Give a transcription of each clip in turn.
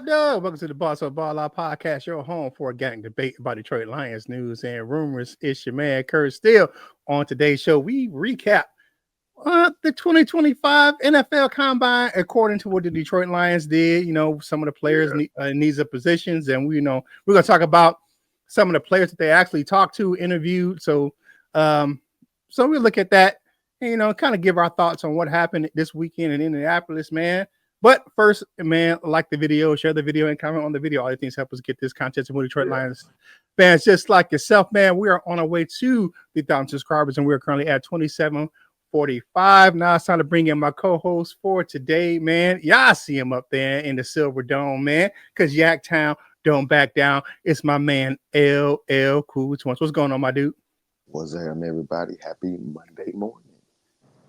up, dog? Welcome to the Boss of Ball Out Podcast, your home for a gang debate about Detroit Lions news and rumors. It's your man, Kurt Steele. On today's show, we recap the 2025 NFL Combine according to what the Detroit Lions did. You know, some of the players' needs of positions, and we're going to talk about some of the players that they actually talked to, interviewed. So we look at that and, kind of give our thoughts on what happened this weekend in Indianapolis, man. But first, man, like the video, share the video, and comment on the video. All these things help us get this content to more Detroit Lions fans just like yourself, man. We are on our way to the 1,000 subscribers, and we are currently at 2745. Now it's time to bring in my co-host for today, man. Y'all see him up there in the Silver Dome, man, because Yaktown don't back down. It's my man, LL Cool. What's going on, my dude? What's up, everybody? Happy Monday morning.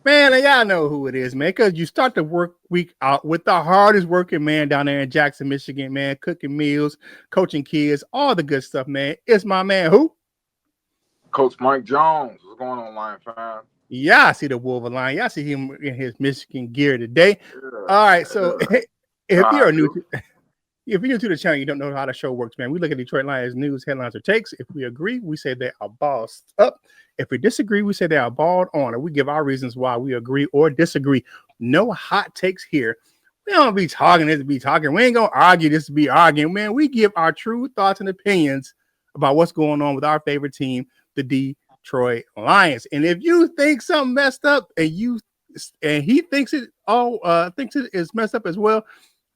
Man, and y'all know who it is, man, because you start the work week out with the hardest working man down there in Jackson, Michigan, man, cooking meals, coaching kids, all the good stuff, man. It's my man, who? Coach Mike Jones. What's going on, Lion fan? Yeah, I see the Wolverine. Y'all see him in his Michigan gear today. Yeah. All right, so if you're new to the channel, you don't know how the show works, man. We look at Detroit Lions news, headlines, or takes. If we agree, we say they are bossed up. If we disagree, we say they are balled on, or we give our reasons why we agree or disagree. No hot takes here. We don't be talking this to be talking. We ain't going to argue this to be arguing, man. We give our true thoughts and opinions about what's going on with our favorite team, the Detroit Lions. And if you think something messed up and he thinks it is messed up as well,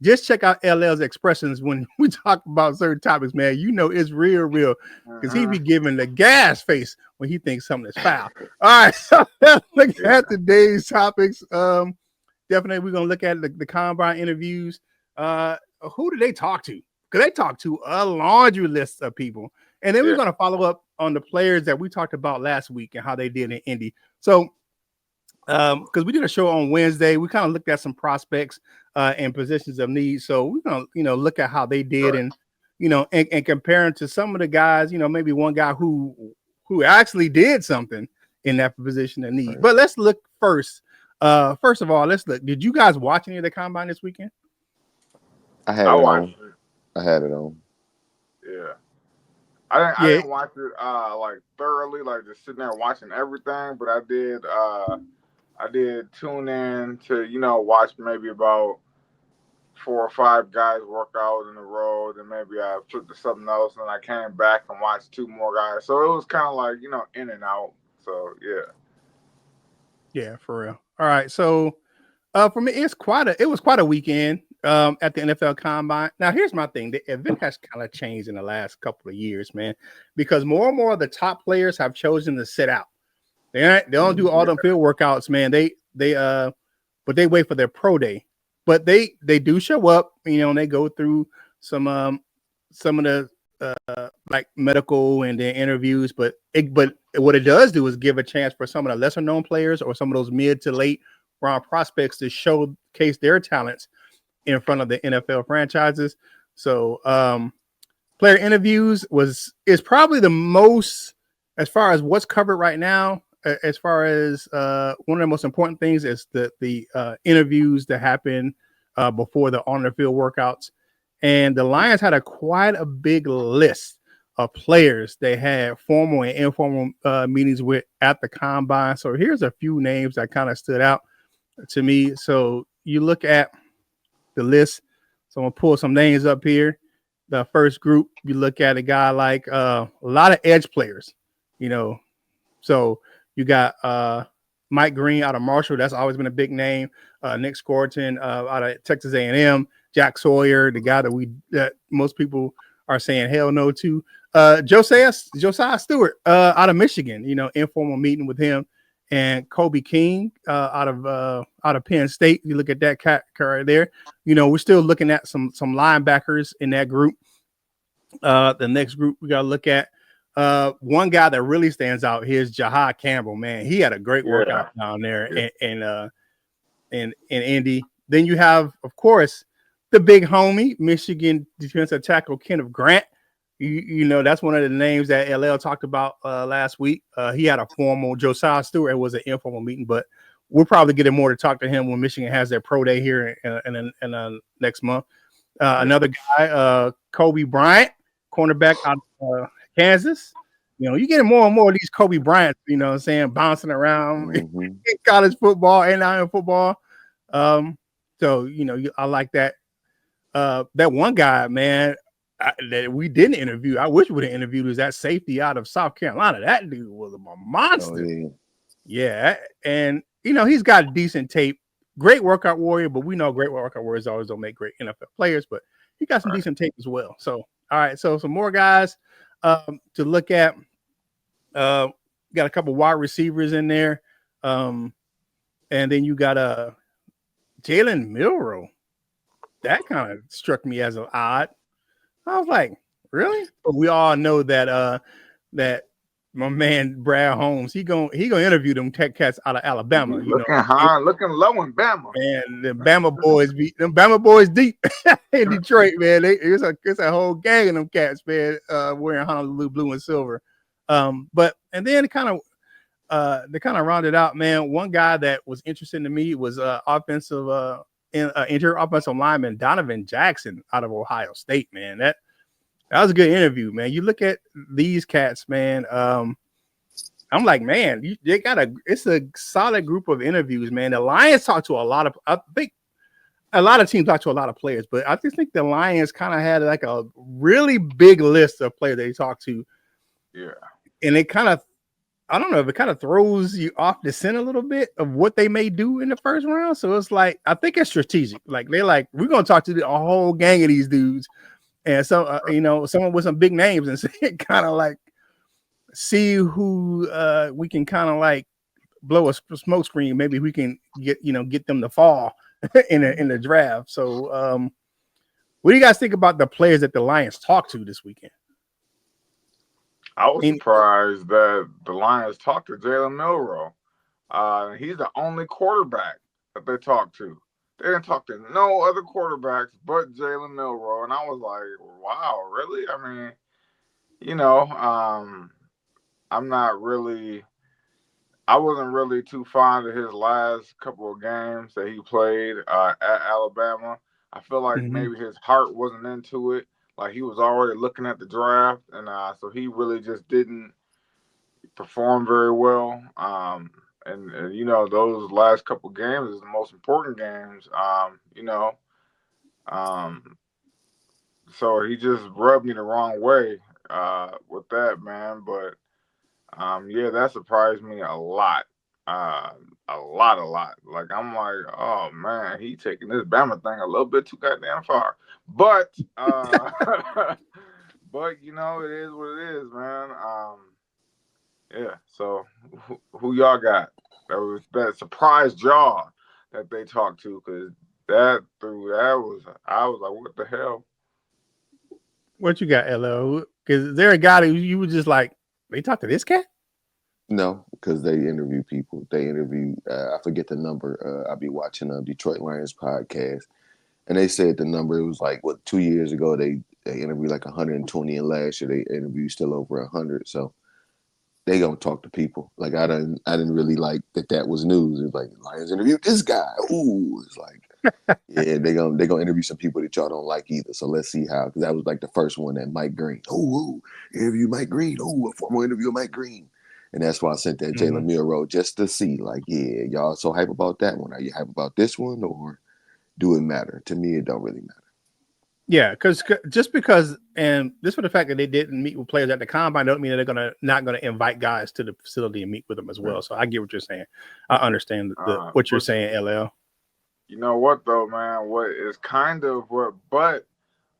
just check out LL's expressions when we talk about certain topics, man. You know it's real, because he be giving the gas face when he thinks something is foul. All right, so let's look at today's topics. Definitely, we're gonna look at the combine interviews. Who did they talk to? Because they talked to a laundry list of people, and then we're gonna follow up on the players that we talked about last week and how they did in Indy. So, because we did a show on Wednesday, we kind of looked at some prospects and positions of need. So we're gonna, look at how they did, and and comparing to some of the guys, maybe one guy who actually did something in that position of need. Right. But let's look first. First of all, let's look. Did you guys watch any of the combine this weekend? I had it on. Yeah. I didn't watch it like thoroughly, like just sitting there watching everything, but I did tune in to, watch maybe about 4 or 5 guys work out in the road, and maybe I flipped to something else, and I came back and watched 2 more guys. So it was kind of like, in and out. So yeah. Yeah, for real. All right. So for me, it was quite a weekend at the NFL Combine. Now, here's my thing. The event has kind of changed in the last couple of years, man, because more and more of the top players have chosen to sit out. They don't do all them field workouts, man. But they wait for their pro day. But they do show up, and they go through some of the like medical and their interviews. But what it does do is give a chance for some of the lesser known players or some of those mid to late round prospects to showcase their talents in front of the NFL franchises. So player interviews is probably the most, as far as what's covered right now. As far as one of the most important things is the interviews that happen before the on the field workouts, and the Lions had quite a big list of players they had formal and informal meetings with at the combine. So here's a few names that kind of stood out to me. So you look at the list. So I'm gonna pull some names up here. The first group, you look at a guy like a lot of edge players, So you got Mike Green out of Marshall. That's always been a big name. Nick Scorton out of Texas A&M. Jack Sawyer, the guy that most people are saying hell no to. Josiah Stewart out of Michigan. Informal meeting with him. And Kobe King out of Penn State. You look at that cat right there. We're still looking at some linebackers in that group. The next group we got to look at. One guy that really stands out here is Jahad Campbell, man. He had a great workout down there in Indy. Then you have, of course, the big homie, Michigan defensive tackle Kenneth Grant. That's one of the names that LL talked about last week. He had a formal. Josiah Stewart was an informal meeting, but we'll probably get more to talk to him when Michigan has their pro day here in next month. Another guy, Kobe Bryant, cornerback out of Kansas. You know, you're getting more and more of these Kobe Bryants, you know what I'm saying, bouncing around in college football and now in football. So, you know, I like that. That one guy, man, that we didn't interview. I wish we would have interviewed was that safety out of South Carolina. That dude was a monster. Oh, yeah. And, you know, he's got decent tape. Great workout warrior, but we know great workout warriors always don't make great NFL players, but he got some decent tape as well. So, all right. So some more guys to look at. Got a couple wide receivers in there. And then you got Jalen Milroe. That kind of struck me as an odd. I was like, really? But we all know that that my man Brad Holmes, he gonna interview them tech cats out of Alabama. Looking high, looking low in Bama. And the Bama boys deep in Detroit, man. It's a whole gang of them cats, man, wearing Honolulu blue and silver. But and then they kind of rounded out, man. One guy that was interesting to me was interior offensive lineman Donovan Jackson out of Ohio State, man. That was a good interview, man. You look at these cats, man. I'm like, man, it's a solid group of interviews, man. The Lions talk to I think a lot of teams talk to a lot of players, but I just think the Lions kind of had like a really big list of players they talked to. Yeah. And it kind of, I don't know if it kind of throws you off the scent a little bit of what they may do in the first round. So it's like, I think it's strategic. Like they're like, we're going to talk to a whole gang of these dudes. And so, you know, someone with some big names and kind of like see who we can kind of like blow a smoke screen. Maybe we can get them to fall in the draft. So what do you guys think about the players that the Lions talked to this weekend? I was surprised that the Lions talked to Jalen Milroe. He's the only quarterback that they talked to. They didn't talk to no other quarterbacks but Jalen Milroe. And I was like, wow, really? I mean, you know, I wasn't really too fond of his last couple of games that he played at Alabama. I feel like maybe his heart wasn't into it. Like he was already looking at the draft, and so he really just didn't perform very well. And you know, those last couple games is the most important games. You know, so he just rubbed me the wrong way with that, man. But yeah, that surprised me a lot. A lot. Like I'm like, oh man, he taking this Bama thing a little bit too goddamn far. But but you know, it is what it is, man. Yeah. So who y'all got? That surprised y'all that they talked to, because I was like, what the hell? What you got, LL? Because there a guy that you were just like, they talked to this cat? No, because they interview people. They interview, I forget the number. I'll be watching a Detroit Lions podcast. And they said the number, it was like, 2 years ago, they interviewed like 120, and last year they interviewed still over 100. So they gonna talk to people. Like I didn't really like that was news. It's like Lions interviewed this guy. Ooh, it's like, yeah, they gonna interview some people that y'all don't like either. So let's see how, because that was like the first one, that Mike Green. Ooh, interview Mike Green. Ooh, a former interview of Mike Green. And that's why I sent that Jalen Milroe, just to see, like, yeah, y'all so hype about that one. Are you hype about this one, or do it matter? To me, it don't really matter. Yeah, because and this for the fact that they didn't meet with players at the combine don't mean that they're not gonna invite guys to the facility and meet with them as well. So I get what you're saying. I understand what you're saying, LL. You know what though, man? What is kind of what, but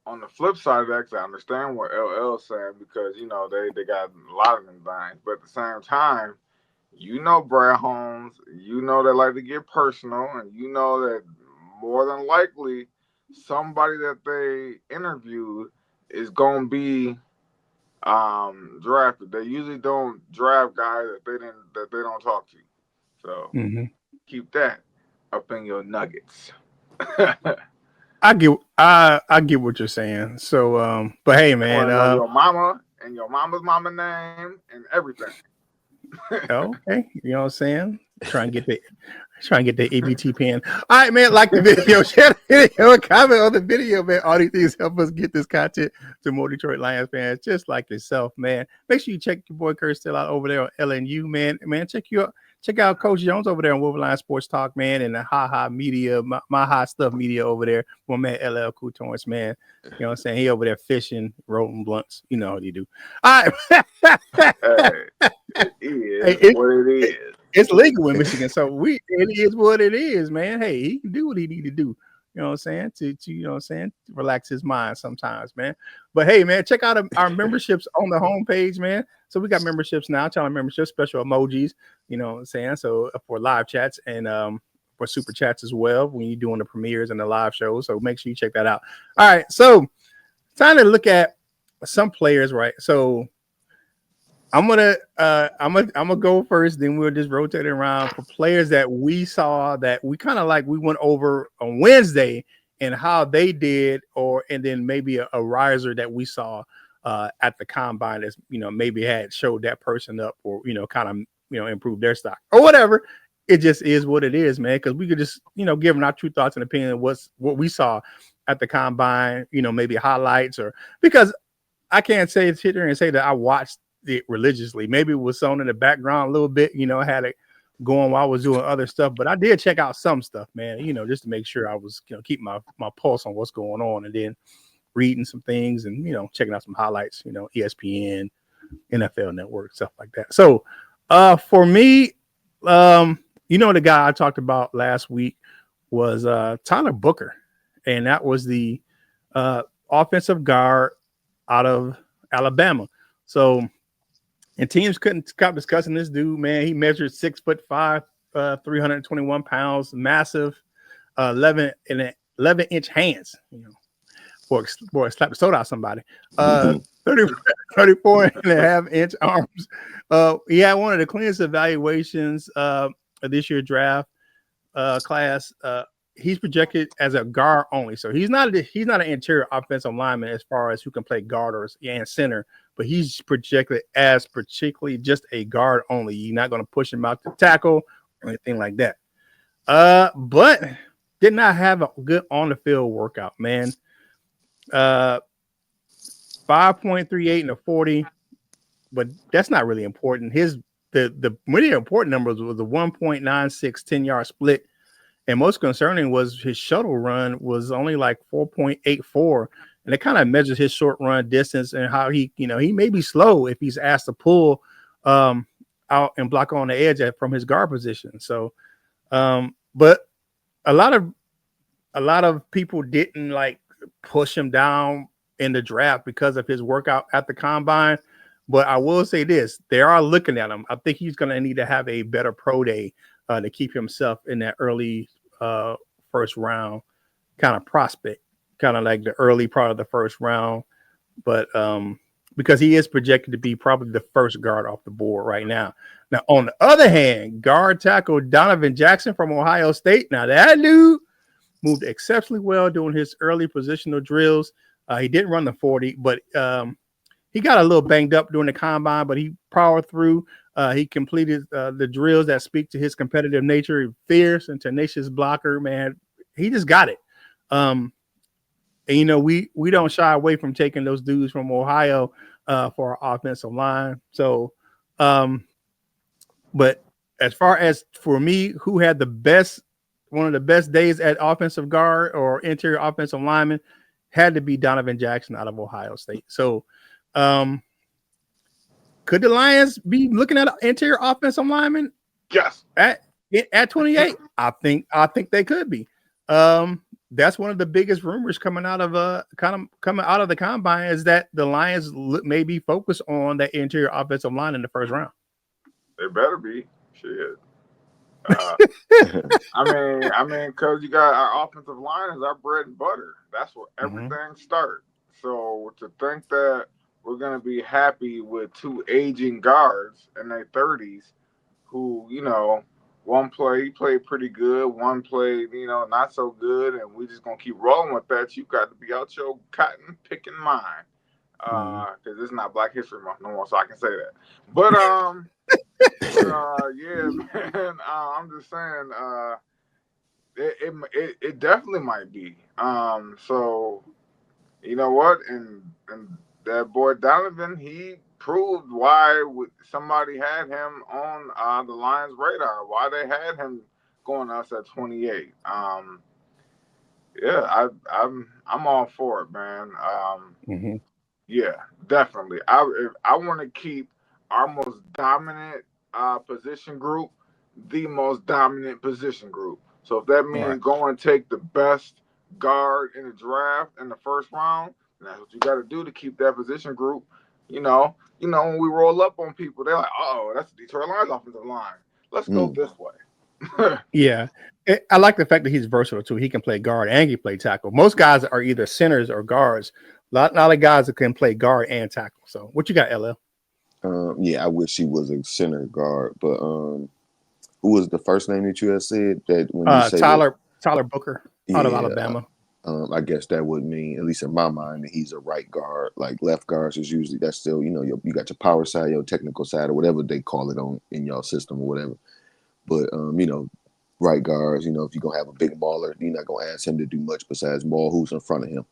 on the flip side of that, 'cause I understand what LL saying, because you know they got a lot of them things, but at the same time, you know Brad Holmes, you know they like to get personal, and you know that more than likely somebody that they interviewed is gonna be drafted. They usually don't draft guys that they don't talk to. So keep that up in your nuggets. I get what you're saying. So but hey, man, your mama and your mama's mama name and everything. Okay, you know what I'm saying? Try and get the Trying to get the ABT pen. All right, man. Like the video, share the video, comment on the video, man. All these things help us get this content to more Detroit Lions fans, just like yourself, man. Make sure you check your boy Kurt still out over there on LNU, man. Man, check out Coach Jones over there on Wolverine Sports Talk, man, and the Ha Media, my Hot Stuff Media over there. My man LL Cool Torrance, man. You know what I'm saying? He over there fishing, rolling blunts. You know what he do. All right. It is what it is. It's legal in Michigan, so it is what it is, man. Hey, he can do what he need to do. You know what I'm saying? To you know what I'm saying? To relax his mind sometimes, man. But hey, man, check out our memberships on the homepage, man. So we got memberships now, channel memberships, special emojis, you know what I'm saying? So for live chats and for super chats as well when you're doing the premieres and the live shows. So make sure you check that out. All right, so time to look at some players, right? So I'm gonna go first, then we'll just rotate it around for players that we saw that we kind of like we went over on Wednesday and how they did, and then maybe a riser that we saw at the combine that's maybe had showed that person up or kind of improved their stock or whatever. It just is what it is, man. Because we could just give them our true thoughts and opinion of what we saw at the combine, maybe highlights or because I can't sit here and say that I watched it religiously. Maybe it was on in the background a little bit, I had it going while I was doing other stuff, but I did check out some stuff, man, just to make sure I was keep my pulse on what's going on, and then reading some things and checking out some highlights, ESPN, NFL Network, stuff like that. So for me, the guy I talked about last week was Tyler Booker, and that was the offensive guard out of Alabama. So and teams couldn't stop discussing this dude, man. He measured 6'5", 321 pounds, massive, 11-inch hands, for slap the soda out somebody. 34 and a half inch arms. He had one of the cleanest evaluations of this year's draft class. He's projected as a guard only, so he's not an interior offensive lineman as far as who can play guard and center, but he's projected as particularly just a guard only. You're not going to push him out to tackle or anything like that. But did not have a good on the field workout, man. 5.38 and a 40, but that's not really important. The really important numbers was the 1.96 10-yard split. And most concerning was his shuttle run was only like 4.84. And it kind of measures his short run distance and how he may be slow if he's asked to pull out and block on the edge from his guard position. So, but a lot of people didn't like push him down in the draft because of his workout at the combine. But I will say this, they are looking at him. I think he's going to need to have a better pro day to keep himself in that early first round kind of prospect, kind of like the early part of the first round. But because he is projected to be probably the first guard off the board right now. Now, on the other hand, guard tackle Donovan Jackson from Ohio State. Now, that dude moved exceptionally well doing his early positional drills. He didn't run the 40, but he got a little banged up during the combine, but he powered through. He completed the drills that speak to his competitive nature, fierce and tenacious blocker, man. He just got it. And, we don't shy away from taking those dudes from Ohio for our offensive line. So, but as far as for me, who had one of the best days at offensive guard or interior offensive lineman had to be Donovan Jackson out of Ohio State. So, could the Lions be looking at an interior offensive lineman? Yes. At 28, I think they could be. That's one of the biggest rumors coming out of the combine is that the Lions may be focused on that interior offensive line in the first round. They better be. Shit. I mean, because you got our offensive line is our bread and butter. That's where everything starts. So to think that we're going to be happy with two aging guards in their 30s who, one play played pretty good, one played, not so good, and we just going to keep rolling with that. You got to be out your cotton picking mind because it's not Black History Month no more, so I can say that. But yeah, man. I'm just saying, it definitely might be. So you know what? And that boy Donovan, he proved why somebody had him on the Lions' radar. Why they had him going to us at 28. Yeah, I'm all for it, man. Mm-hmm. Yeah, definitely. I want to keep our most dominant position group, the most dominant position group. So if that Right. means go and take the best guard in the draft in the first round, then that's what you got to do to keep that position group. When we roll up on people, they're like, "Oh, that's the Detroit Lions offensive line. Let's go Mm. this way." Yeah. I like the fact that he's versatile too. He can play guard and he can play tackle. Most guys are either centers or guards. A lot of guys that can play guard and tackle. So what you got, LL? Yeah, I wish he was a center guard, but who was the first name that you had said that when you say that? Tyler Booker out of Yeah, Alabama. I guess that would mean, at least in my mind, that he's a right guard. Like left guards is usually that's still, you got your power side, your technical side, or whatever they call it on in your system or whatever. But right guards, if you're gonna have a big baller, you're not gonna ask him to do much besides maul who's in front of him. Mm-hmm.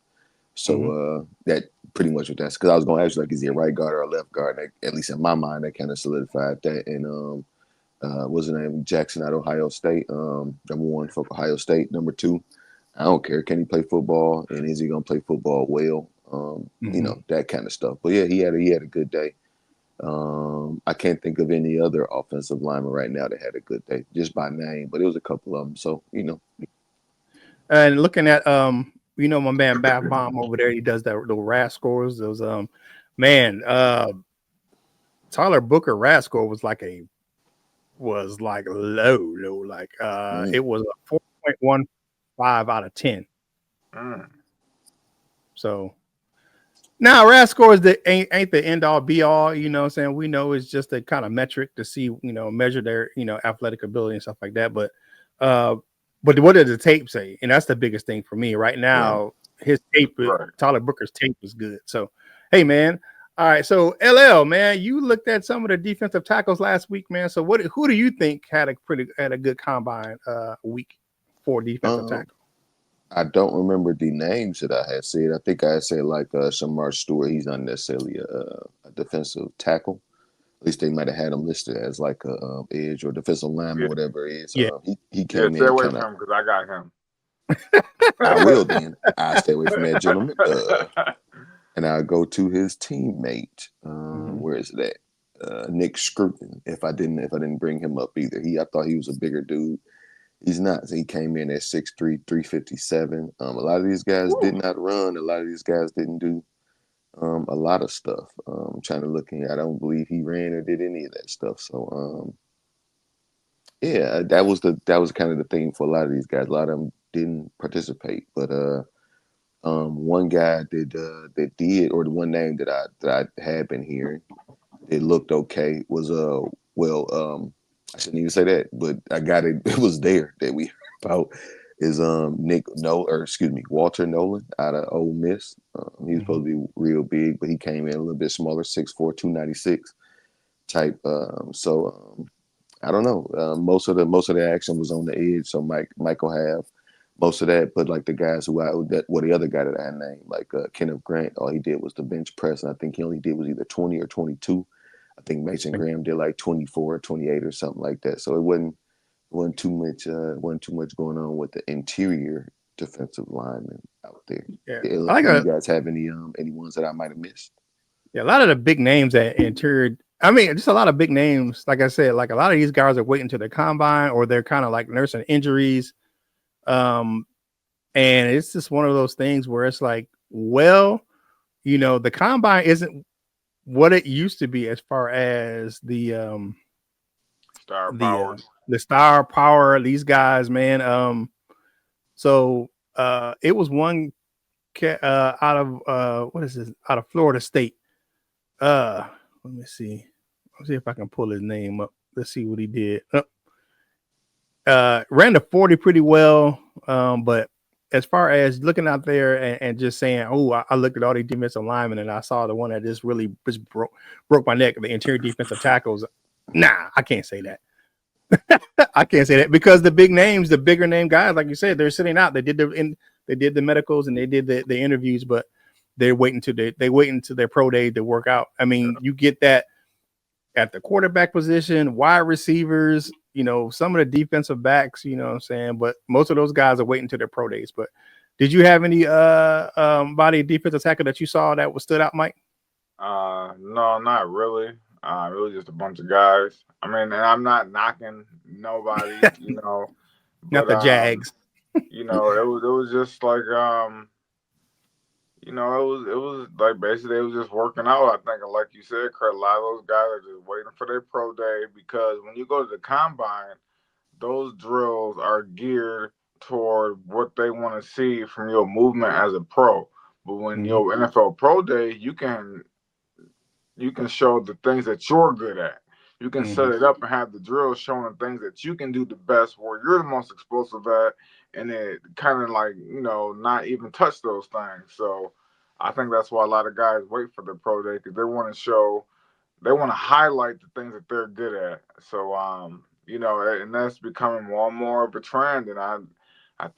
So that pretty much what that's because I was gonna ask you like, is he a right guard or a left guard? And at least in my mind, that kind of solidified that. And what's his name? Jackson out of Ohio State. Number one for Ohio State. Number two, I don't care. Can he play football? And is he gonna play football well? Mm-hmm. That kind of stuff. But yeah, he had a good day. I can't think of any other offensive lineman right now that had a good day, just by name, but it was a couple of them. So And looking at my man Bath Bomb over there, he does the RAS scores. Those man, Tyler Booker RAS score was like low. Like mm, it was a 4.15 out of 10. Mm. So now RAS scores that ain't the end all be all, you know what I'm saying? We know it's just a kind of metric to see, measure their, athletic ability and stuff like that. But what does the tape say? And that's the biggest thing for me right right. now. His tape, Right. Tyler Booker's tape is good. So, hey, man. All right. So, LL, man, you looked at some of the defensive tackles last week, man. So, who do you think had a good combine week for defensive Um, tackle? I don't remember the names that I had said. I think I said like Shamar Stewart. He's not necessarily a defensive tackle. At least they might have had him listed as like a edge or defensive lineman, Yeah. whatever it is. Yeah. He Yeah. came Stay in away kind of. from him because I got him. I will then. I stay away from that gentleman. And I'll go to his teammate. Mm-hmm. Where is that? Nick Scruton. If I didn't bring him up either, I thought he was a bigger dude. He's not. He came in at 6'3", 357. A lot of these guys did not run. A lot of these guys didn't do a lot of stuff. I'm trying to look in. I don't believe he ran or did any of that stuff. So yeah, that was kind of the thing for a lot of these guys. A lot of them didn't participate, but one guy that did, or the one name that I had been hearing, it looked okay. Was I shouldn't even say that, but I got it. It was there that we heard about is Walter Nolan out of Ole Miss. He was Mm-hmm. supposed to be real big, but he came in a little bit smaller, 6'4", 296 type. I don't know. Most of the action was on the edge, so Mike will have most of that. But like the guys the other guy that I named, like Kenneth Grant, all he did was the bench press, and I think he only did was either 20 or 22. I think Mason Graham did like 24 or 28 or something like that. So it wasn't too much going on with the interior defensive linemen out there. Yeah. Do I like you guys have any ones that I might have missed? Yeah, a lot of the big names at interior. I mean, just a lot of big names. Like I said, like a lot of these guys are waiting to their combine or they're kind of like nursing injuries. Um, and it's just one of those things where it's like, well, the combine isn't what it used to be as far as Star the power. the star power. These guys, man. So it was one out of what is this? Out of Florida State. Let me see. Let's see if I can pull his name up. Let's see what he did. Ran the 40 pretty well. But as far as looking out there and just saying, oh, I looked at all these defensive linemen and I saw the one that just really just broke my neck, the interior defensive tackles. Nah, I can't say that. I can't say that because the big names, the bigger name guys, like you said, they're sitting out. They did the medicals and they did the interviews, but they're waiting to they wait until their pro day to work out. I mean, you get that at the quarterback position, wide receivers, some of the defensive backs, you know what I'm saying? But most of those guys are waiting to their pro days. But did you have any body defensive tackle that you saw that was stood out, Mike? No, not really. Really just a bunch of guys. I mean, and I'm not knocking nobody, Not but the Jags. it was just like it was like basically it was just working out. I think, and like you said, Kurt, a lot of those guys are just waiting for their pro day because when you go to the combine, those drills are geared toward what they want to see from your movement as a pro. But when Mm-hmm. your NFL pro day, you can show the things that you're good at. You can Mm-hmm. set it up and have the drill showing the things that you can do the best, where you're the most explosive at, and it kind of like not even touch those things. So I think that's why a lot of guys wait for the pro day because they want to highlight the things that they're good at. So and that's becoming more and more of a trend. And I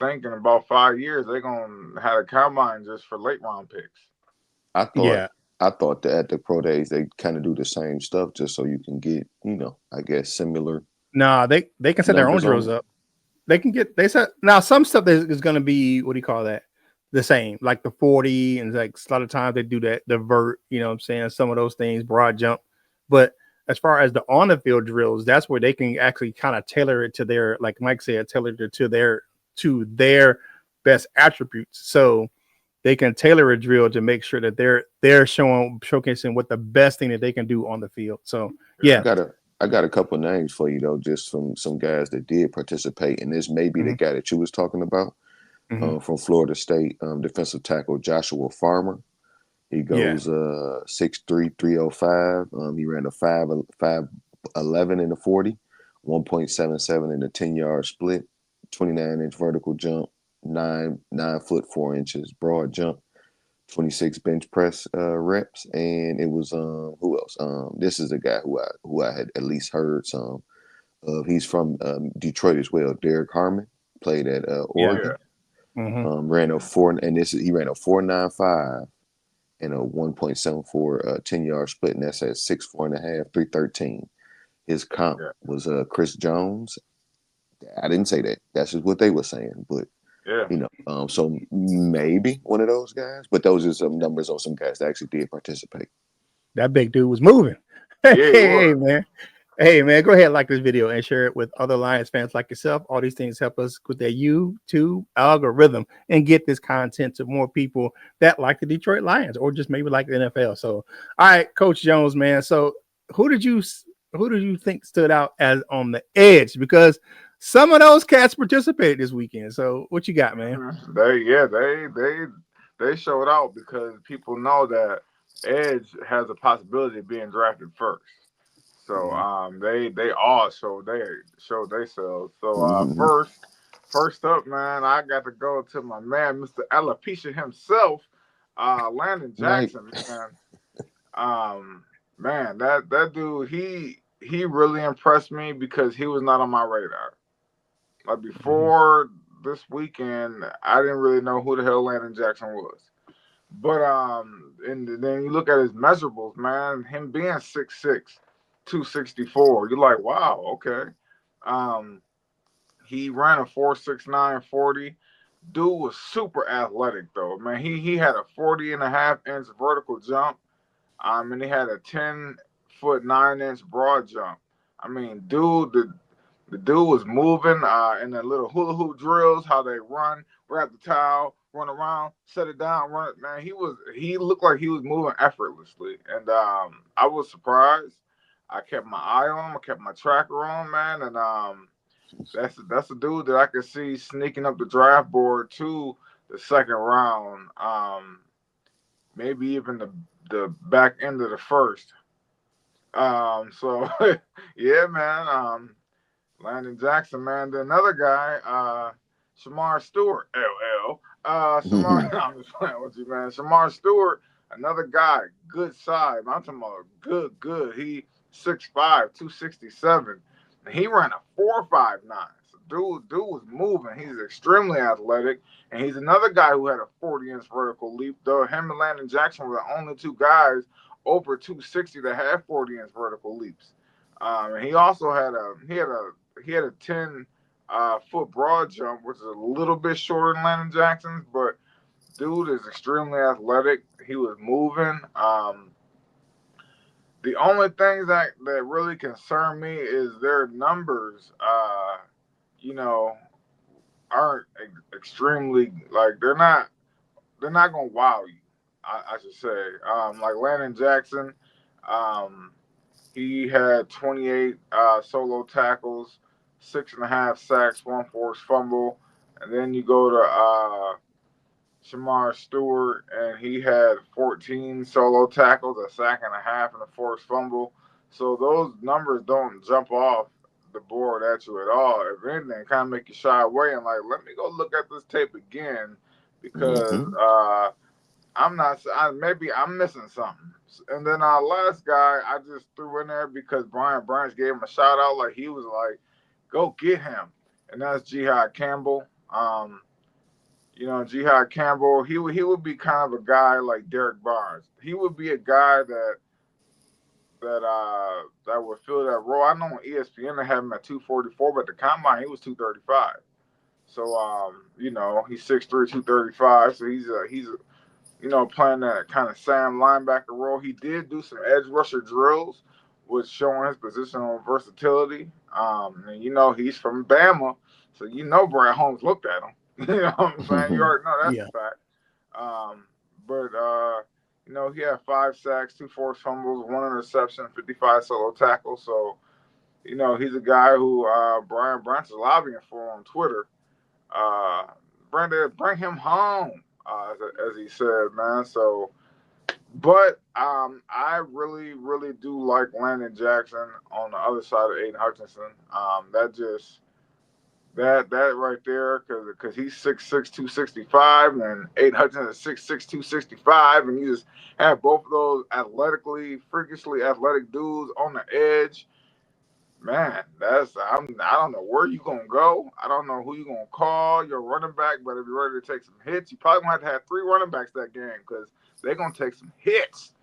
think in about 5 years they're gonna have a combine just for late round picks. I thought Yeah. I thought that at the pro days they kind of do the same stuff just so you can get, I guess similar No, they can set their own numbers drills on it. up. They said now some stuff is going to be, what do you call that, the same, like the 40, and like a lot of times they do that, the vert, you know what I'm saying, some of those things, broad jump. But as far as the on the field drills, that's where they can actually kind of tailor it to their, like Mike said, tailor it to their best attributes. So they can tailor a drill to make sure that they're showcasing what the best thing that they can do on the field. So I yeah. got a I got a couple names for you though, just from some guys that did participate, and this may be the Mm-hmm. guy that you was talking about, Mm-hmm. from Florida State, defensive tackle Joshua Farmer. He Yeah. goes 6'3", 305. He ran a 5'11" in the 40, 1.77 in the 10-yard split, 29-inch vertical jump, 9 foot 4 inches broad jump, 26 bench press reps, and it was who else? This is a guy who I had at least heard some of. He's from Detroit as well. Derek Harmon played at Yeah. Oregon. Mm-hmm. Ran a four, and he ran a 4.95 and a 1.74 10-yard split, and that's at 6'4" and a half, 313. His comp Yeah, was Chris Jones. I didn't say that. That's just what they were saying, but yeah, so maybe one of those guys. But those are some numbers on some guys that actually did participate. That big dude was moving. Hey, yeah. It hey, was. man. Hey, man, go ahead and like this video and share it with other Lions fans like yourself. All these things help us with their YouTube algorithm and get this content to more people that like the Detroit Lions or just maybe like the NFL. So, all right, Coach Jones, man. So, who did you think stood out as on the edge? Because some of those cats participated this weekend. So, what you got, man? They showed out because people know that Edge has a possibility of being drafted first. So Mhm. they all showed themselves. So Mm-hmm. first up, man, I got to go to my man, Mr. Alopecia himself, Landon Mike, Jackson, man. Man, that dude, he really impressed me because he was not on my radar. Like Mhm. before this weekend, I didn't really know who the hell Landon Jackson was. But and then you look at his measurables, man. Him being 6'6", 264, you're like, wow, okay. Um, he ran a 4.69 40. Dude was super athletic though, man. He had a 40.5 inch vertical jump. And he had a 10 foot 9 inch broad jump. I mean, the dude was moving in the little hula hoop drills, how they run, grab the towel, run around, set it down, run it. Man, he looked like he was moving effortlessly, and I was surprised. I kept my eye on him. I kept my tracker on, man, and that's a dude that I could see sneaking up the draft board to the second round, maybe even the back end of the first. So yeah, man. Landon Jackson, man. Then another guy, Shamar Stewart, LL. Shamar, I'm just playing with you, man. Shamar Stewart, another guy, good side. I'm talking about good. 6'5", 267. And he ran a 4.59. So dude was moving. He's extremely athletic. And he's another guy who had a 40-inch vertical leap. Though him and Landon Jackson were the only two guys over 260 that had 40-inch vertical leaps. And he also had a 10 foot broad jump, which is a little bit shorter than Landon Jackson's, but dude is extremely athletic. He was moving. The only things that really concern me is their numbers. You know, aren't extremely like they're not gonna wow you. I should say. Like Landon Jackson, um, he had 28 solo tackles, 6.5 sacks, one forced fumble, and then you go to Shamar Stewart, and he had 14 solo tackles, a sack and a half, and a forced fumble. So those numbers don't jump off the board at you at all. If anything, kind of make you shy away and like, let me go look at this tape again because maybe I'm missing something. And then our last guy I just threw in there because Brian Branch gave him a shout out, like he was like, go get him, and that's Jihad Campbell. Jihad Campbell, he would be kind of a guy like Derek Barnes. He would be a guy that would fill that role. I know on ESPN they have him at 244, but the combine he was 235. So he's 6'3", 235. So he's playing that kind of Sam linebacker role. He did do some edge rusher drills, which showing his positional versatility. And he's from Bama, so Brad Holmes looked at him. You know what I'm saying? You already know that's a fact. But he had 5 sacks, 2 forced fumbles, 1 interception, 55 solo tackles. So, he's a guy who Brian Branch is lobbying for on Twitter. Brandon, bring him home, as he said, man. So, but I really, really do like Landon Jackson on the other side of Aiden Hutchinson. That right there, because he's 6'6", 265, and Aiden Hutchinson is 6'6", 265, and you just have both of those freakishly athletic dudes on the edge. Man, I don't know where you gonna go. I don't know who you gonna call your running back, but if you're ready to take some hits, you probably gonna have 3 running backs that game because they're gonna take some hits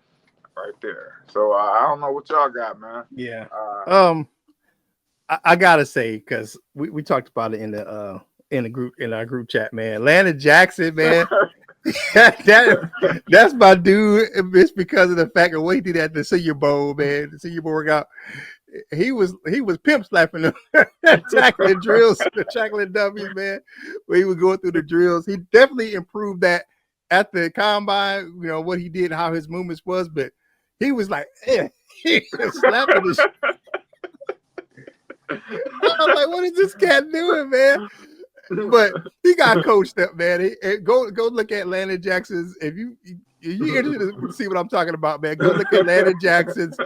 right there. So I don't know what y'all got, man. Yeah. I gotta say, because we talked about it in our group chat, man. Landon Jackson, man. That's my dude. It's because of the fact of what he did at the Senior Bowl, man. The Senior Bowl workout. He was pimp slapping them, tackling drills, tackling dummies, man. When he was going through the drills, he definitely improved that at the combine. What he did, how his movements was, but he was like, he was slapping the shit. I was like, what is this cat doing, man? But he got coached up, man. Go look at Landon Jackson's. If you're interested to see what I'm talking about, man, go look at Landon Jackson's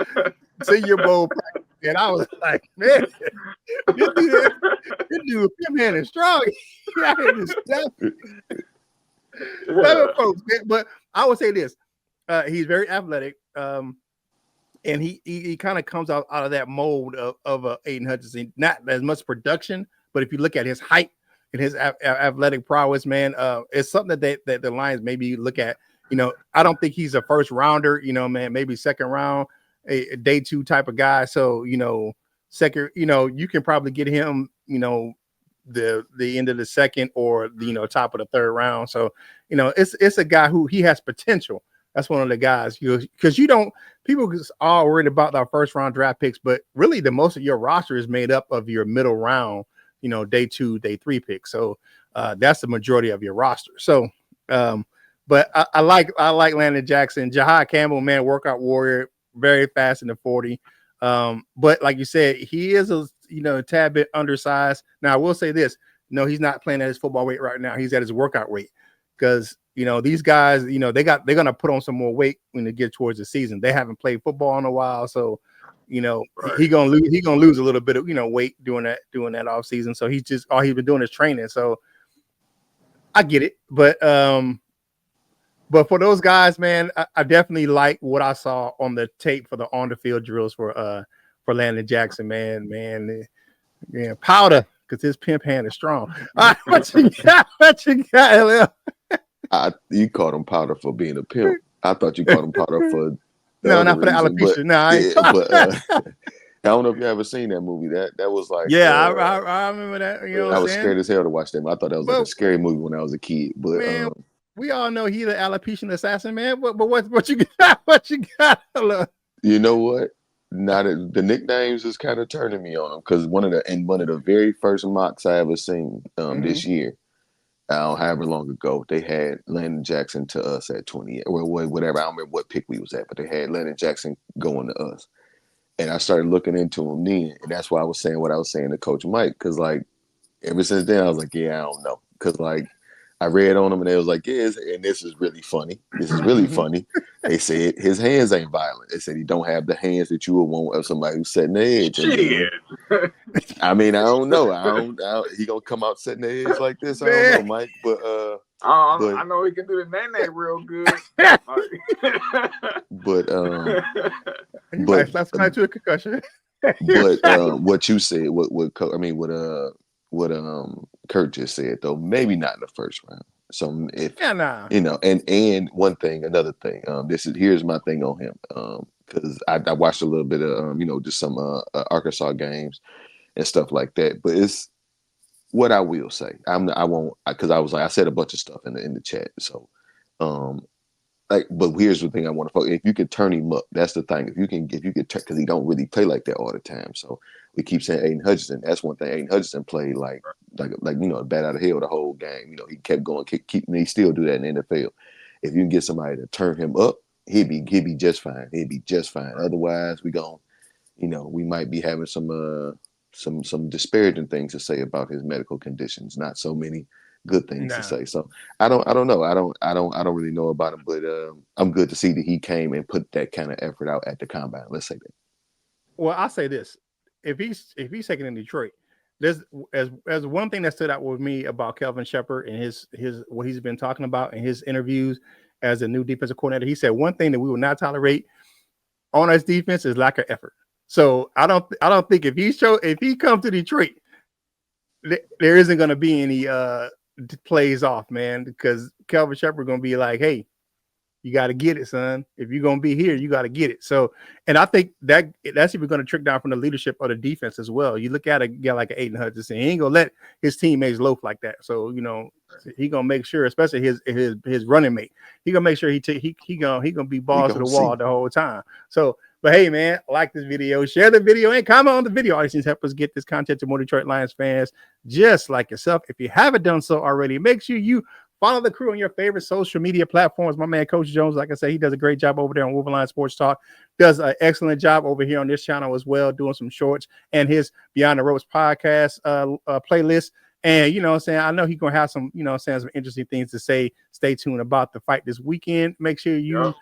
Senior Bowl practice. And I was like, man, this dude, him handing strong. He out here just slapping folks, man. But I would say this: he's very athletic. And he kind of comes out of that mold of Aiden Hutchinson. Not as much production, but if you look at his height and his athletic prowess, man, it's something that the Lions maybe look at. I don't think he's a first rounder. Man, maybe second round, a day 2 type of guy. So second, you can probably get him. The end of the second or the top of the 3rd round. So it's a guy who he has potential. That's one of the guys, because people are worried about our first round draft picks, but really the most of your roster is made up of your middle round, day 2, day 3 picks. So that's the majority of your roster. So, but I like Landon Jackson, Jihad Campbell, man, workout warrior, very fast in the 40. But like you said, he is a tad bit undersized. Now I will say this: no, he's not playing at his football weight right now. He's at his workout weight because. These guys, they're gonna put on some more weight when they get towards the season. They haven't played football in a while, so right. He gonna lose a little bit of weight doing that off season. So he's just all he's been doing is training. So I get it, but But for those guys, man, I definitely like what I saw on the tape for the on the field drills for Landon Jackson, man, yeah, powder because his pimp hand is strong. All right, what you got? What you got, LL? You called him powder for being a pimp. I thought you called him powder for the No, other not for the reason. But alopecia. No, I ain't. I don't know if you ever seen that movie. That was like Yeah, I remember that. You know what I I'm was saying? scared as hell to watch that. I thought that was like a scary movie when I was a kid. But man, we all know he's an alopecia assassin, man. But what you got? What you got? You know what? The nicknames is kind of turning me on him because one of the very first mocks I ever seen this year, however long ago, they had Landon Jackson to us at 28 or whatever. I don't remember what pick we was at, but they had Landon Jackson going to us. And I started looking into him then. And that's why I was saying what I was saying to Coach Mike. Because, like, ever since then, I was like, yeah, I don't know. Because, like, I read on him and they was like, yeah, and this is really funny. This is really funny. They said his hands ain't violent. They said he don't have the hands that you would want of somebody who's setting the edge. I mean, I don't know. He gonna come out setting the edge like this. I don't know, Mike. But I know he can do the nene real good. but that's kind to a concussion. But what you said, what Kurt just said though, maybe not in the first round. So if you know, and another thing, here's my thing on him, because I watched a little bit of just some Arkansas games and stuff like that. But it's what I will say. I won't, because I said a bunch of stuff in the chat. So but here's the thing I want to focus. If you can turn him up, that's the thing. If you can because he don't really play like that all the time. So we keep saying Aiden Hutchinson. That's one thing. Aiden Hutchinson played like bat out of hell the whole game. He kept going, and he still do that in the NFL. If you can get somebody to turn him up, he'd be just fine. He'd be just fine. Otherwise, we might be having some disparaging things to say about his medical conditions. Not so many good things to say. So I don't know. I don't really know about him, but I'm good to see that he came and put that kind of effort out at the combine. Let's say that. Well, I'll say this: if he's taken in Detroit, there's as one thing that stood out with me about Kelvin Shepherd and his what he's been talking about in his interviews as a new defensive coordinator. He said one thing that we will not tolerate on our defense is lack of effort. So I don't think if he comes to Detroit, there isn't going to be any plays off, man, because Kelvin Shepherd going to be like, hey, you got to get it, son. If you're going to be here, you got to get it. So, and I think that's even going to trick down from the leadership of the defense as well. You look at a guy like Aiden Hutchinson, he ain't going to let his teammates loaf like that. So, he going to make sure, especially his running mate, he going to make sure he going to be balls to the wall the whole time. So, but hey, man, like this video, share the video, and comment on the video. All these things help us get this content to more Detroit Lions fans just like yourself. If you haven't done so already, make sure you follow the crew on your favorite social media platforms. My man, Coach Jones, like I said, he does a great job over there on Wolverine Sports Talk. Does an excellent job over here on this channel as well, doing some shorts and his Beyond the Ropes podcast playlist. And, what I'm saying, I know he's going to have some, some interesting things to say. Stay tuned about the fight this weekend. Make sure you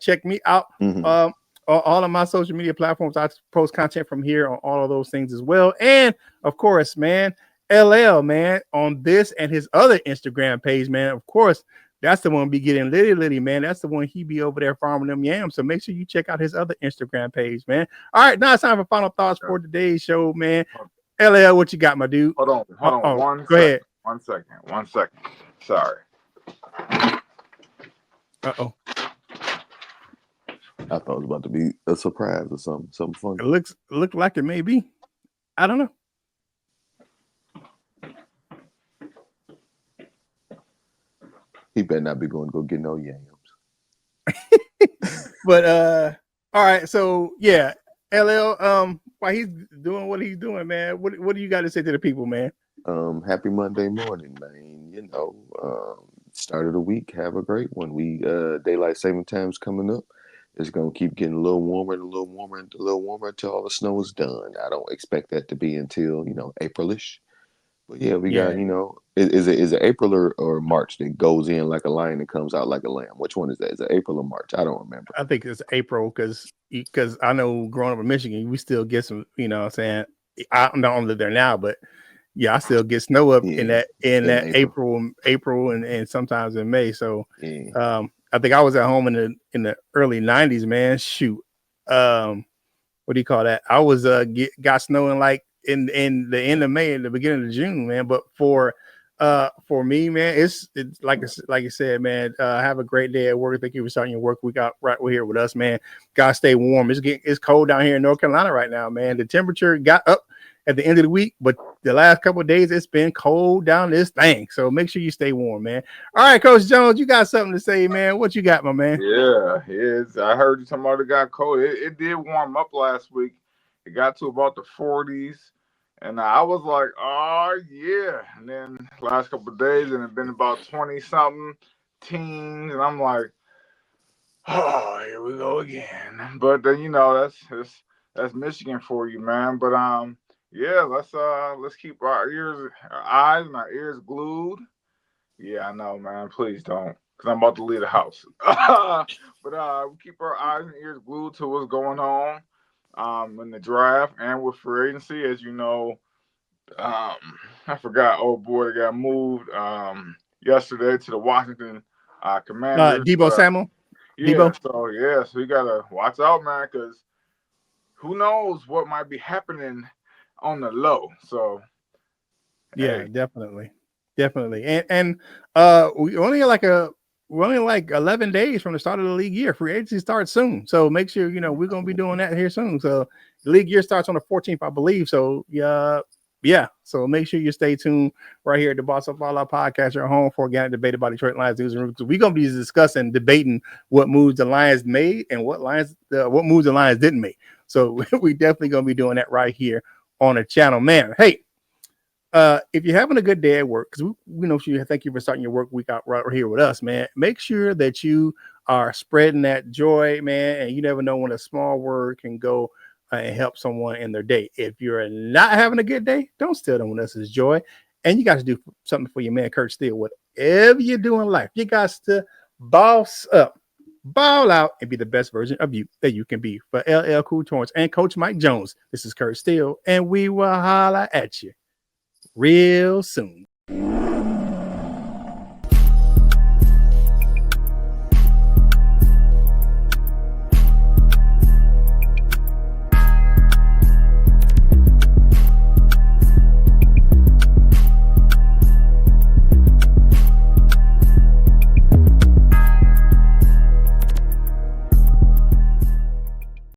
check me out. Mm-hmm. All of my social media platforms. I post content from here on all of those things as well. And of course, man, LL, man, on this and his other Instagram page, man, of course, that's the one be getting litty, man. That's the one he be over there farming them yams. So make sure you check out his other Instagram page, man. All right, now it's time for final thoughts for today's show, man. LL, what you got, my dude? Hold on. Go ahead. 1 second. Sorry. Uh-oh. I thought it was about to be a surprise or something funny. It looked like it may be. I don't know. He better not be going to go get no yams. But all right, so yeah, LL, while he's doing what he's doing, man, what do you got to say to the people, man? Happy Monday morning, man. Start of the week. Have a great one. Daylight saving time's coming up. It's going to keep getting a little warmer until all the snow is done. I don't expect that to be until, April-ish. But yeah, we got, is it April or March that goes in like a lion and comes out like a lamb? Which one is that? Is it April or March? I don't remember. I think it's April because I know growing up in Michigan, we still get some, what I'm saying, I don't live there now, but yeah, I still get snow up in that April and sometimes in May. So I think I was at home in the early '90s, man. Shoot, what do you call that? I was got snowing like in the end of May and the beginning of June, man. But for me, man, it's like you said, man. Have a great day at work. Thank you for starting your work week out right here with us, man. Gotta stay warm. It's cold down here in North Carolina right now, man. The temperature got up at the end of the week, but the last couple of days it's been cold down this thing. So make sure you stay warm, man. All right, Coach Jones, you got something to say, man? What you got, my man? Yeah, it's. I heard you talking about it got cold. It did warm up last week. It got to about the 40s, and I was like, oh yeah. And then last couple of days, and it's been about 20 something teens, and I'm like, oh, here we go again. But then that's Michigan for you, man. But yeah, let's keep our eyes and our ears glued. Yeah, I know, man. Please don't, because I'm about to leave the house. But we keep our eyes and ears glued to what's going on in the draft and with free agency. As you know, um, I forgot. Oh boy, they got moved yesterday to the Washington Commanders. Debo Samuel. Yeah, Debo. so you gotta watch out, man, because who knows what might be happening on the low. So Yeah, hey, definitely. And we're only like 11 days from the start of the league year. Free agency starts soon, so make sure we're gonna be doing that here soon. So the league year starts on the 14th, I believe. So yeah. So make sure you stay tuned right here at the Boss Up All Our podcast, your home for organic debate about Detroit Lions news and rumors. We're gonna be discussing, debating what moves the Lions made and what moves the Lions didn't make. So we definitely gonna be doing that right here on the channel, man. Hey. If you're having a good day at work, because we know you, thank you for starting your work week out right here with us, man. Make sure that you are spreading that joy, man. And you never know when a small word can go and help someone in their day. If you're not having a good day, don't steal someone else's joy. And you got to do something for your man, Kurt Steele. Whatever you do in life, you got to boss up, ball out, and be the best version of you that you can be. For LL Cool Torrance and Coach Mike Jones, this is Kurt Steele, and we will holla at you real soon.